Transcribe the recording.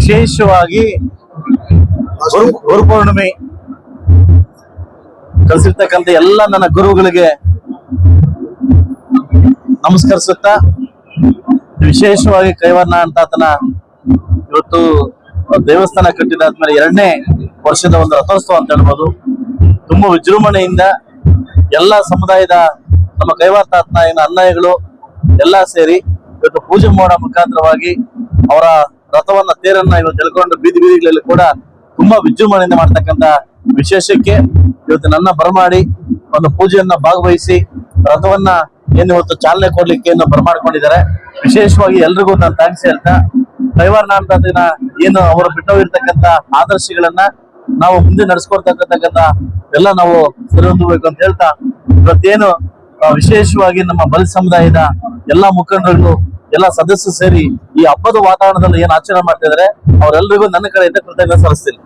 ವಿಶೇಷವಾಗಿ ಗುರುಪೌರ್ಣಿಮೆ ಕಲಿಸಿರ್ತಕ್ಕಂಥ ಎಲ್ಲ ನನ್ನ ಗುರುಗಳಿಗೆ ನಮಸ್ಕರಿಸುತ್ತಾ, ವಿಶೇಷವಾಗಿ ಕೈವರ್ಣ ಅಂತ ಆತನ ಇವತ್ತು ದೇವಸ್ಥಾನ ಕಟ್ಟಿದಾದ್ಮೇಲೆ 2ನೇ ವರ್ಷದ ಒಂದು ರಥೋತ್ಸವ ಅಂತ ಹೇಳ್ಬೋದು. ತುಂಬಾ ವಿಜೃಂಭಣೆಯಿಂದ ಎಲ್ಲ ಸಮುದಾಯದ ನಮ್ಮ ಕೈವಾರ್ತಾತ್ನ ಅನ್ಯಾಯಿಗಳು ಎಲ್ಲ ಸೇರಿ ಇವತ್ತು ಪೂಜೆ ಮಾಡೋ ಮುಖಾಂತರವಾಗಿ ಅವರ ರಥವನ್ನ ತೇರನ್ನ ಇವತ್ತು ಎಳ್ಕೊಂಡು ಬೀದಿ ಬೀದಿಗಳಲ್ಲಿ ಕೂಡ ತುಂಬಾ ವಿಜೃಂಭಣೆಯಿಂದ ಮಾಡ್ತಕ್ಕಂಥ ವಿಶೇಷಕ್ಕೆ ಇವತ್ತು ನನ್ನ ಬರಮಾಡಿ ಒಂದು ಪೂಜೆಯನ್ನ ಭಾಗವಹಿಸಿ ರಥವನ್ನ ಏನು ಇವತ್ತು ಚಾಲನೆ ಕೊಡ್ಲಿಕ್ಕೆ ಬರಮಾಡ್ಕೊಂಡಿದ್ದಾರೆ. ವಿಶೇಷವಾಗಿ ಎಲ್ರಿಗೂ ನಾನು ಥ್ಯಾಂಕ್ಸ್ ಹೇಳ್ತಾ, ಕೈವಾರ್ಣ ಅಂತ ಏನು ಅವರು ಬಿಟ್ಟೋಗಿರ್ತಕ್ಕಂಥ ಆದರ್ಶಗಳನ್ನ ನಾವು ಮುಂದೆ ನಡೆಸ್ಕೊಡ್ತಕ್ಕಂಥ ಎಲ್ಲ ನಾವು ಸರಿಹೊಂದಬೇಕು ಅಂತ ಹೇಳ್ತಾ, ಇವತ್ತೇನು ವಿಶೇಷವಾಗಿ ನಮ್ಮ ಬಲಿ ಸಮುದಾಯದ ಎಲ್ಲಾ ಮುಖಂಡರು ಎಲ್ಲ ಸದಸ್ಯರು ಸೇರಿ ಈ ಹಬ್ಬದ ವಾತಾವರಣದಲ್ಲಿ ಏನ್ ಆಚರಣೆ ಮಾಡ್ತಾ ಇದಾರೆ ಅವರೆಲ್ಲರಿಗೂ ನನ್ನ ಕಡೆಯಿಂದ ಕೃತಜ್ಞತೆ ಸಲ್ಲಿಸ್ತೀನಿ.